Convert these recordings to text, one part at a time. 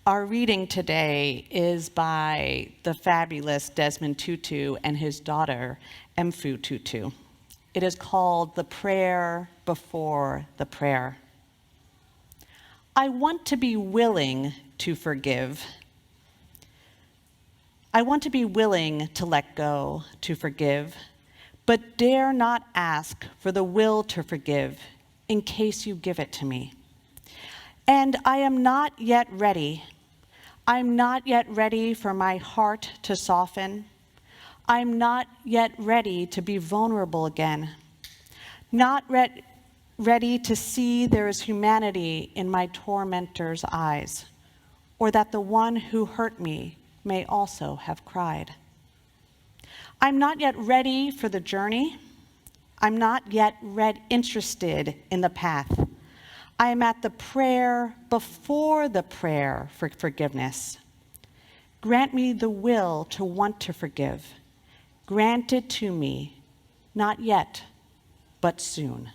Our reading today is by the fabulous Desmond Tutu and his daughter, Mfu Tutu. It is called The Prayer Before the Prayer. I want to be willing to forgive. I want to be willing to let go, to forgive, but dare not ask for the will to forgive in case you give it to me. And I am not yet ready. I'm not yet ready for my heart to soften. I'm not yet ready to be vulnerable again. Not ready to see there is humanity in my tormentor's eyes, or that the one who hurt me may also have cried. I'm not yet ready for the journey. I'm not yet interested in the path. I am at the prayer before the prayer for forgiveness. Grant me the will to want to forgive. Grant it to me, not yet, but soon.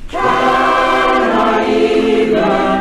Can I even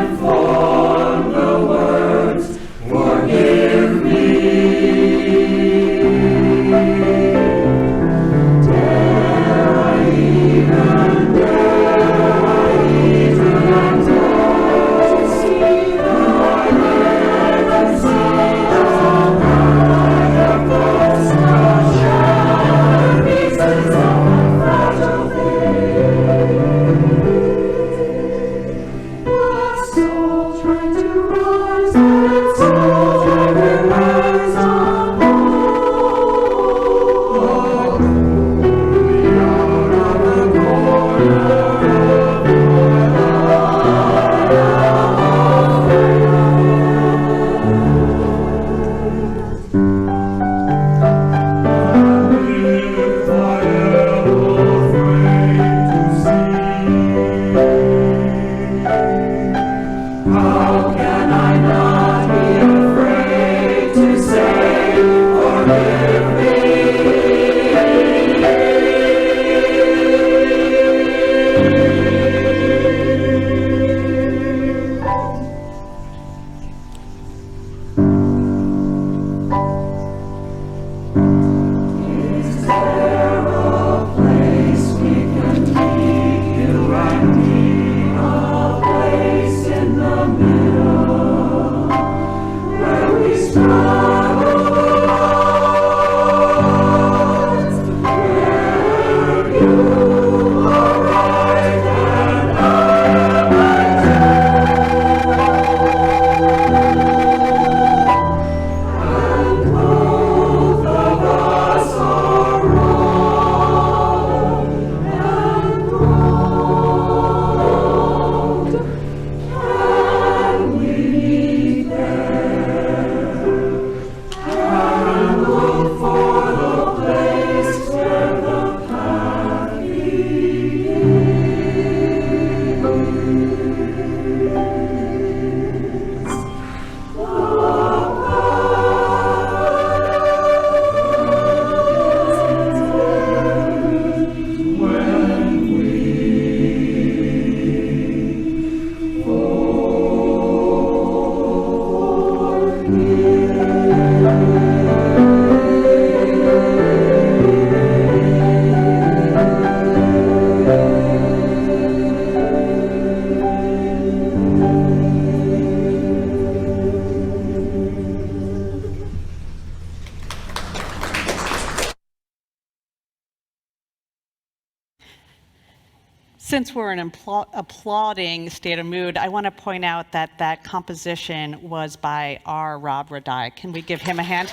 Since we're in an applauding state of mood, I want to point out that that composition was by our Rob Radai. Can we give him a hand?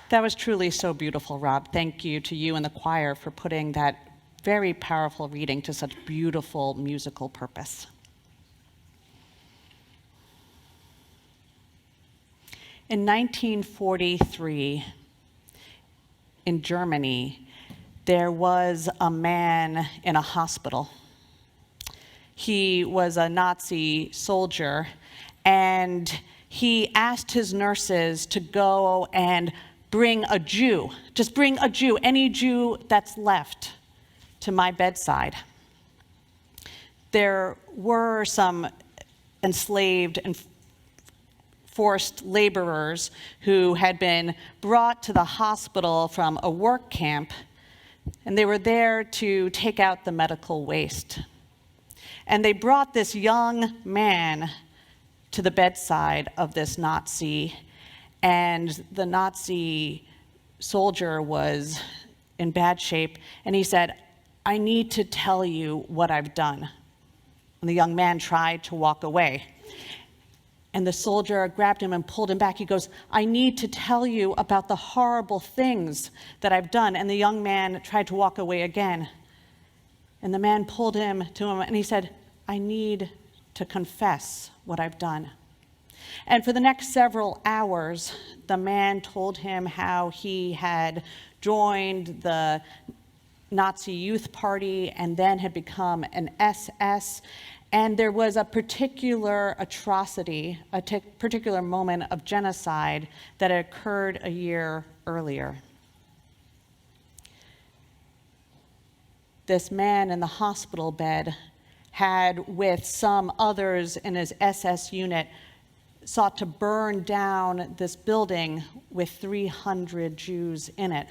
That was truly so beautiful, Rob. Thank you to you and the choir for putting that very powerful reading to such beautiful musical purpose. In 1943, in Germany, there was a man in a hospital. He was a Nazi soldier, and he asked his nurses to go and bring a Jew, just bring a Jew, any Jew that's left, to my bedside. There were some enslaved and forced laborers who had been brought to the hospital from a work camp, and they were there to take out the medical waste. And they brought this young man to the bedside of this Nazi, and the Nazi soldier was in bad shape, and he said, "I need to tell you what I've done." And the young man tried to walk away. And the soldier grabbed him and pulled him back. He goes, "I need to tell you about the horrible things that I've done." And the young man tried to walk away again. And the man pulled him to him and he said, "I need to confess what I've done." And for the next several hours, the man told him how he had joined the Nazi Youth Party and then had become an SS. And there was a particular atrocity, a particular moment of genocide that had occurred a year earlier. This man in the hospital bed had, with some others in his SS unit, sought to burn down this building with 300 Jews in it.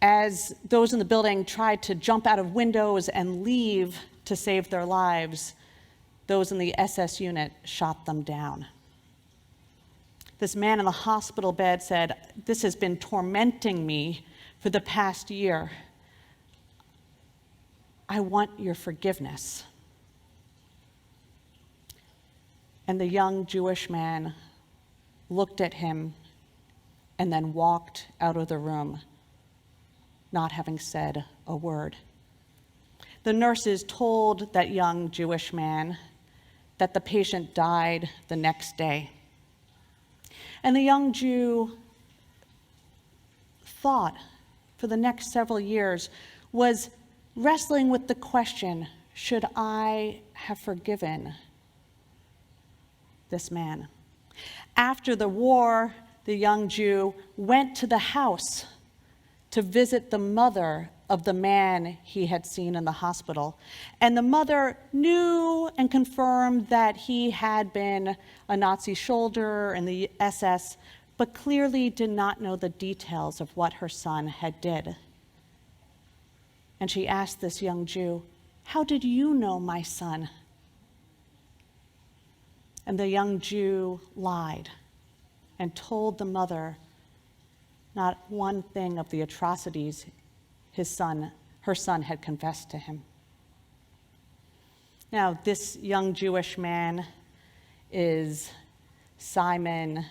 As those in the building tried to jump out of windows and leave to save their lives, those in the SS unit shot them down. This man in the hospital bed said, "This has been tormenting me for the past year. I want your forgiveness." And the young Jewish man looked at him and then walked out of the room, not having said a word. The nurses told that young Jewish man that the patient died the next day. And the young Jew thought for the next several years was wrestling with the question, should I have forgiven this man? After the war, the young Jew went to the house to visit the mother of the man he had seen in the hospital. And the mother knew and confirmed that he had been a Nazi soldier in the SS, but clearly did not know the details of what her son had did. And she asked this young Jew, "How did you know my son?" And the young Jew lied and told the mother not one thing of the atrocities her son had confessed to him. Now, this young Jewish man is Simon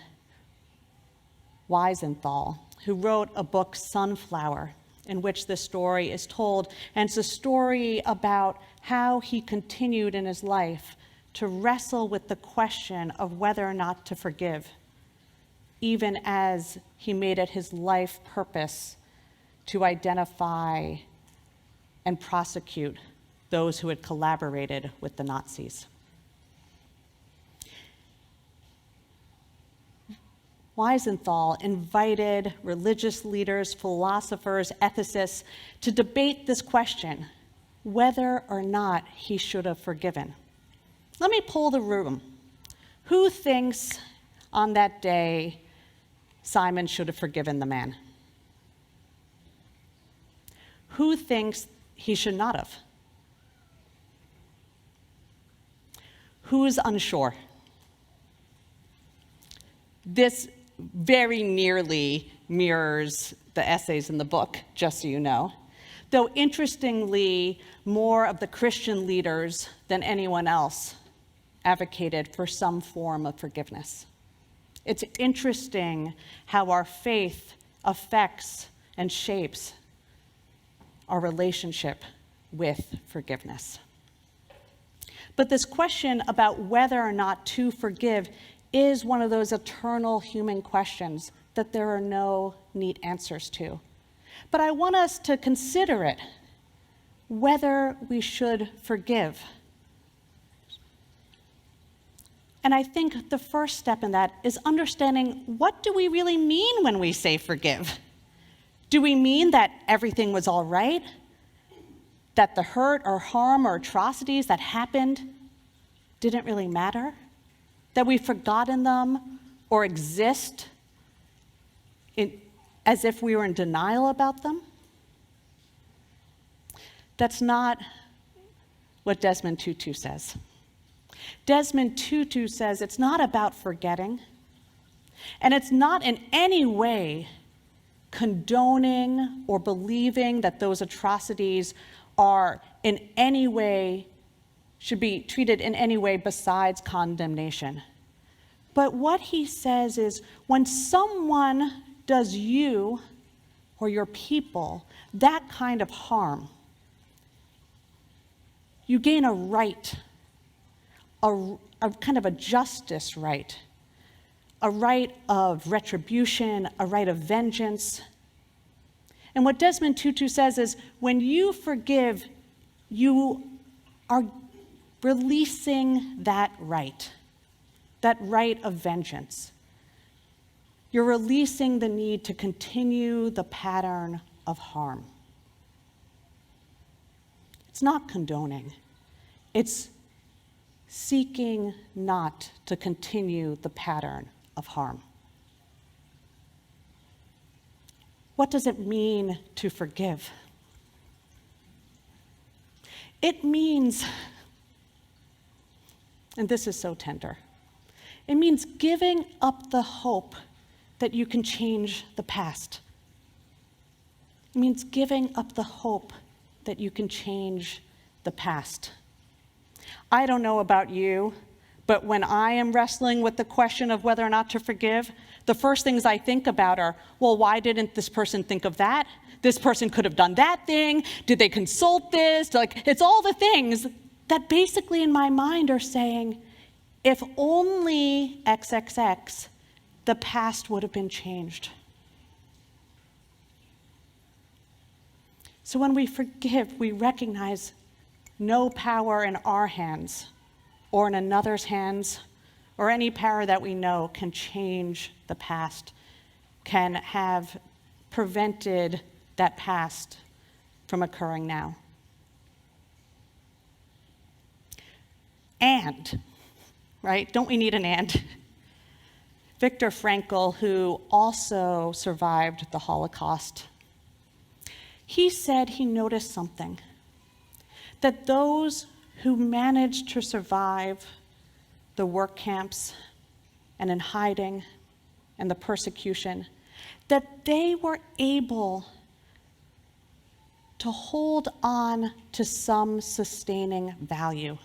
Weisenthal, who wrote a book, Sunflower, in which this story is told. And it's a story about how he continued in his life to wrestle with the question of whether or not to forgive, even as he made it his life purpose to identify and prosecute those who had collaborated with the Nazis. Weisenthal invited religious leaders, philosophers, ethicists to debate this question, whether or not he should have forgiven. Let me poll the room. Who thinks on that day Simon should have forgiven the man? Who thinks he should not have? Who's unsure? This very nearly mirrors the essays in the book, just so you know. Though interestingly, more of the Christian leaders than anyone else advocated for some form of forgiveness. It's interesting how our faith affects and shapes our relationship with forgiveness. But this question about whether or not to forgive is one of those eternal human questions that there are no neat answers to. But I want us to consider it, whether we should forgive. And I think the first step in that is understanding, what do we really mean when we say forgive? Do we mean that everything was all right? That the hurt or harm or atrocities that happened didn't really matter? That we've forgotten them or exist as if we were in denial about them? That's not what Desmond Tutu says. Desmond Tutu says it's not about forgetting, and it's not in any way condoning or believing that those atrocities are in any way, should be treated in any way besides condemnation. But what he says is, when someone does you or your people that kind of harm, you gain a right, a kind of a justice right, a right of retribution, a right of vengeance. And what Desmond Tutu says is, when you forgive, you are releasing that right of vengeance. You're releasing the need to continue the pattern of harm. It's not condoning. It's seeking not to continue the pattern of harm. What does it mean to forgive? It means, and this is so tender, it means giving up the hope that you can change the past. It means giving up the hope that you can change the past. I don't know about you, but when I am wrestling with the question of whether or not to forgive, the first things I think about are, well, why didn't this person think of that? This person could have done that thing. Did they consult this? It's all the things that basically in my mind are saying, if only XXX, the past would have been changed. So when we forgive, we recognize no power in our hands or in another's hands or any power that we know can change the past, can have prevented that past from occurring now. And, right? Don't we need an and? Viktor Frankl, who also survived the Holocaust, he said he noticed something, that those who managed to survive the work camps and in hiding and the persecution, that they were able to hold on to some sustaining value.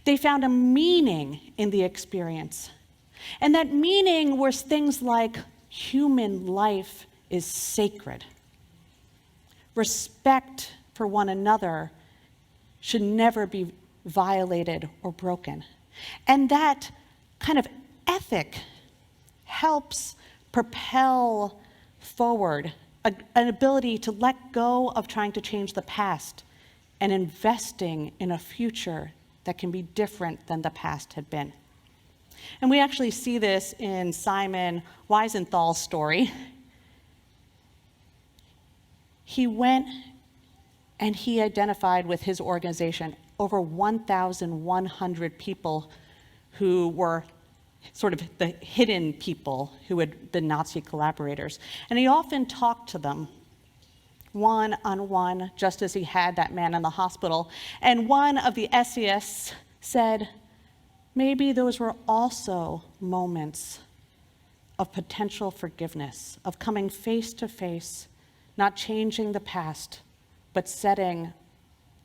They found a meaning in the experience. And that meaning was things like human life is sacred. Respect for one another should never be violated or broken. And that kind of ethic helps propel forward an ability to let go of trying to change the past and investing in a future that can be different than the past had been. And we actually see this in Simon Weisenthal's story. He went and he identified with his organization over 1,100 people who were sort of the hidden people who had been Nazi collaborators. And he often talked to them one-on-one, just as he had that man in the hospital. And one of the essayists said, maybe those were also moments of potential forgiveness, of coming face to face, not changing the past, but setting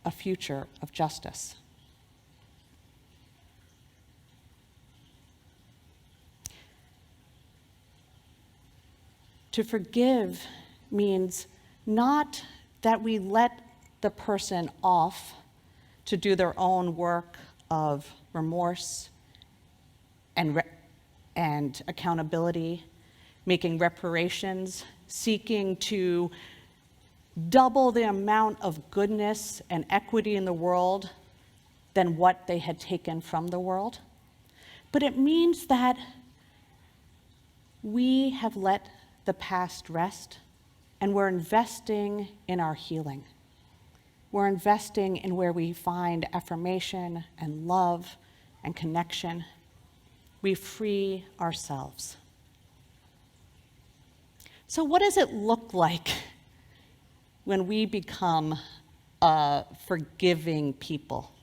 a future of justice. To forgive means not that we let the person off to do their own work of remorse and accountability, making reparations, seeking to double the amount of goodness and equity in the world than what they had taken from the world. But it means that we have let the past rest, and we're investing in our healing. We're investing in where we find affirmation and love and connection. We free ourselves. So what does it look like when we become a forgiving people?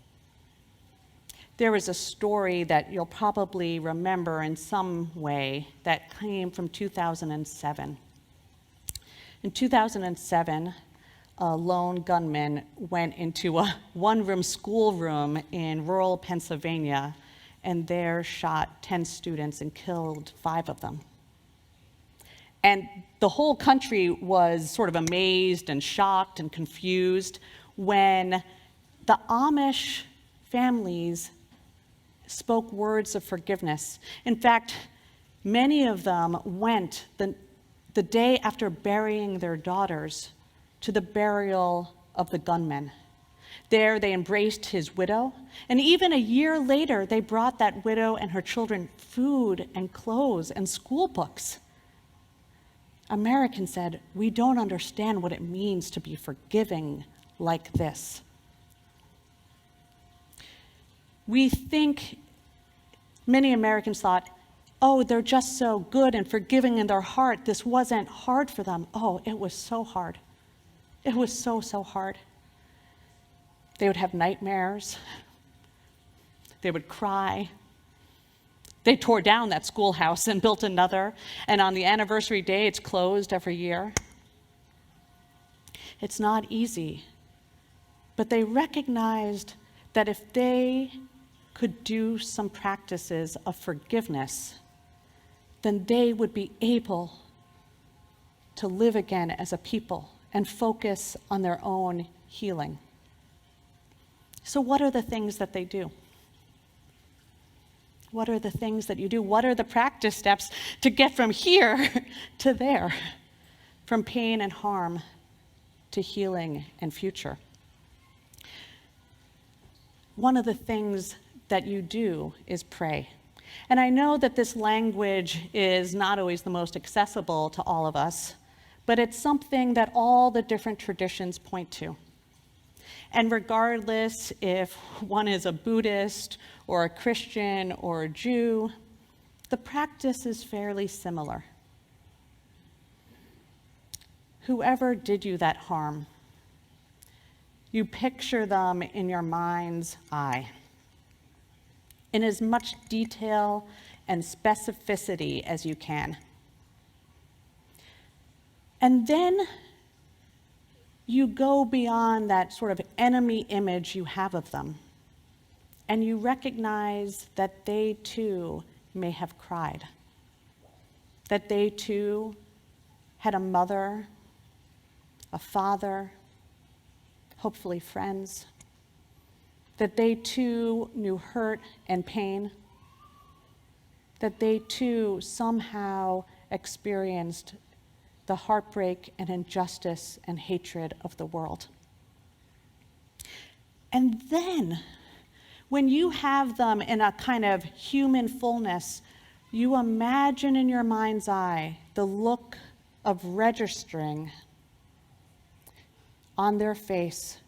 There is a story that you'll probably remember in some way that came from 2007. In 2007, a lone gunman went into a one-room schoolroom in rural Pennsylvania and there shot 10 students and killed 5 of them. And the whole country was sort of amazed and shocked and confused when the Amish families spoke words of forgiveness. In fact, many of them went the day after burying their daughters to the burial of the gunman. There they embraced his widow, and even a year later, they brought that widow and her children food and clothes and school books. Americans said, "We don't understand what it means to be forgiving like this." Many Americans thought, oh, they're just so good and forgiving in their heart. This wasn't hard for them. Oh, it was so hard. It was so, so hard. They would have nightmares. They would cry. They tore down that schoolhouse and built another. And on the anniversary day, it's closed every year. It's not easy. But they recognized that if they could do some practices of forgiveness, then they would be able to live again as a people and focus on their own healing. So what are the things that they do? What are the things that you do? What are the practice steps to get from here to there, from pain and harm to healing and future? One of the things that you do is pray. And I know that this language is not always the most accessible to all of us, but it's something that all the different traditions point to. And regardless if one is a Buddhist or a Christian or a Jew, the practice is fairly similar. Whoever did you that harm, you picture them in your mind's eye, in as much detail and specificity as you can. And then you go beyond that sort of enemy image you have of them, and you recognize that they too may have cried, that they too had a mother, a father, hopefully friends, that they too knew hurt and pain, that they too somehow experienced the heartbreak and injustice and hatred of the world. And then, when you have them in a kind of human fullness, you imagine in your mind's eye the look of registering on their face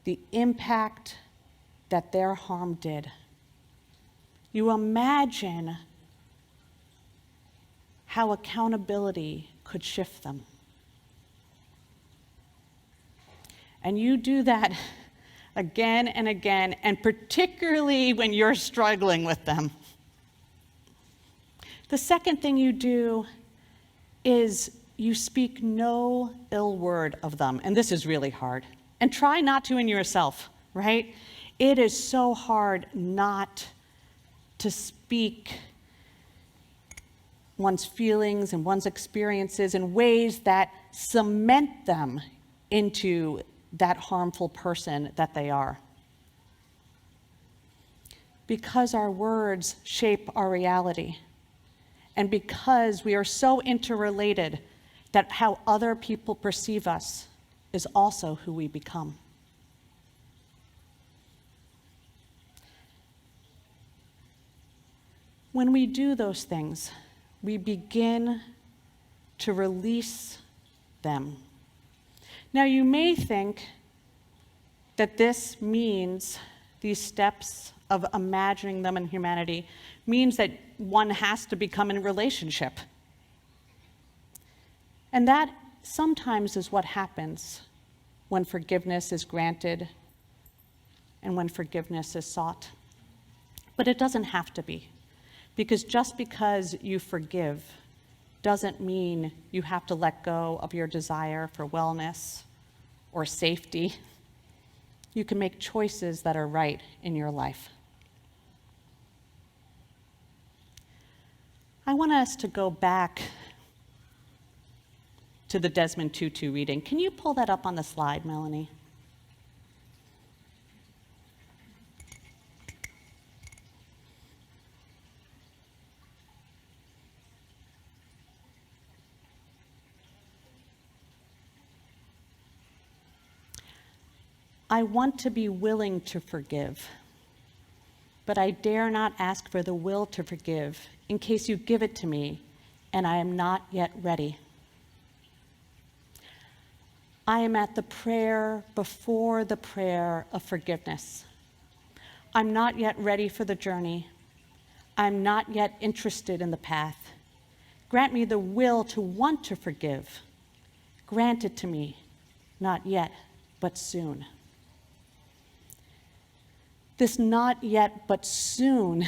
the impact that their harm did. You imagine how accountability could shift them. And you do that again and again, and particularly when you're struggling with them. The second thing you do is you speak no ill word of them. And this is really hard. And try not to in yourself, right? It is so hard not to speak one's feelings and one's experiences in ways that cement them into that harmful person that they are. Because our words shape our reality, and because we are so interrelated that how other people perceive us is also who we become. When we do those things, we begin to release them. Now, you may think that this means, these steps of imagining them in humanity, means that one has to become in a relationship. And that sometimes is what happens when forgiveness is granted and when forgiveness is sought. But it doesn't have to be. Because just because you forgive doesn't mean you have to let go of your desire for wellness or safety. You can make choices that are right in your life. I want us to go back to the Desmond Tutu reading. Can you pull that up on the slide, Melanie? I want to be willing to forgive, but I dare not ask for the will to forgive in case you give it to me and I am not yet ready. I am at the prayer before the prayer of forgiveness. I'm not yet ready for the journey. I'm not yet interested in the path. Grant me the will to want to forgive. Grant it to me, not yet, but soon. This not yet, but soon,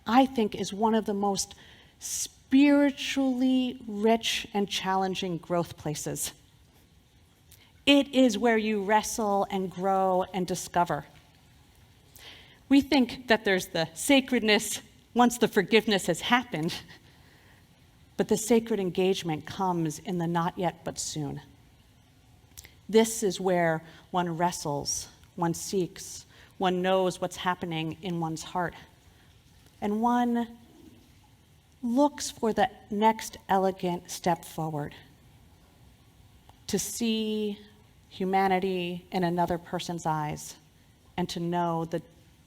I think, is one of the most spiritually rich and challenging growth places. It is where you wrestle and grow and discover. We think that there's the sacredness once the forgiveness has happened, but the sacred engagement comes in the not yet, but soon. This is where one wrestles, one seeks, one knows what's happening in one's heart, and one looks for the next elegant step forward to see humanity in another person's eyes and to know the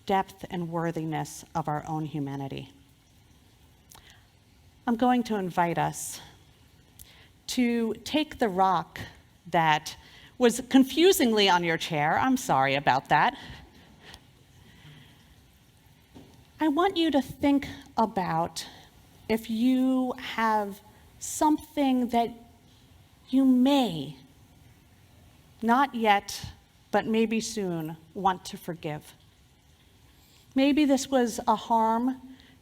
depth and worthiness of our own humanity. I'm going to invite us to take the rock that was confusingly on your chair. I'm sorry about that. I want you to think about if you have something that you may, not yet, but maybe soon, want to forgive. Maybe this was a harm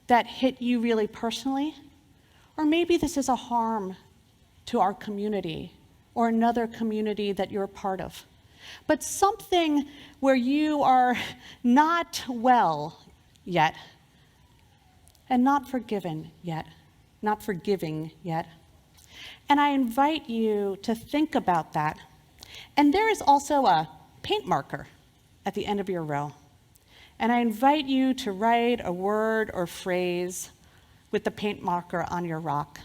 that hit you really personally, or maybe this is a harm to our community or another community that you're part of. But something where you are not well yet, and not forgiven yet, not forgiving yet. And I invite you to think about that. And there is also a paint marker at the end of your row. And I invite you to write a word or phrase with the paint marker on your rock.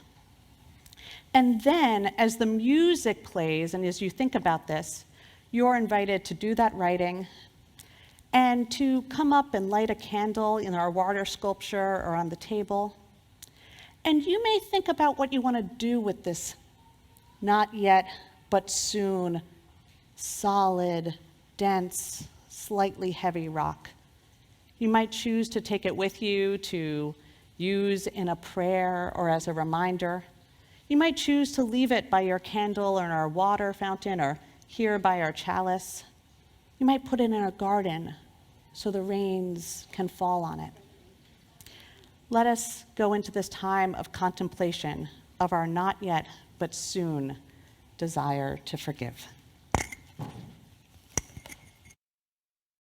And then, as the music plays, and as you think about this, you're invited to do that writing and to come up and light a candle in our water sculpture or on the table. And you may think about what you want to do with this not yet, but soon, solid, dense, slightly heavy rock. You might choose to take it with you to use in a prayer or as a reminder. You might choose to leave it by your candle or in our water fountain or here by our chalice. You might put it in a garden so the rains can fall on it. let us go into this time of contemplation of our not yet but soon desire to forgive.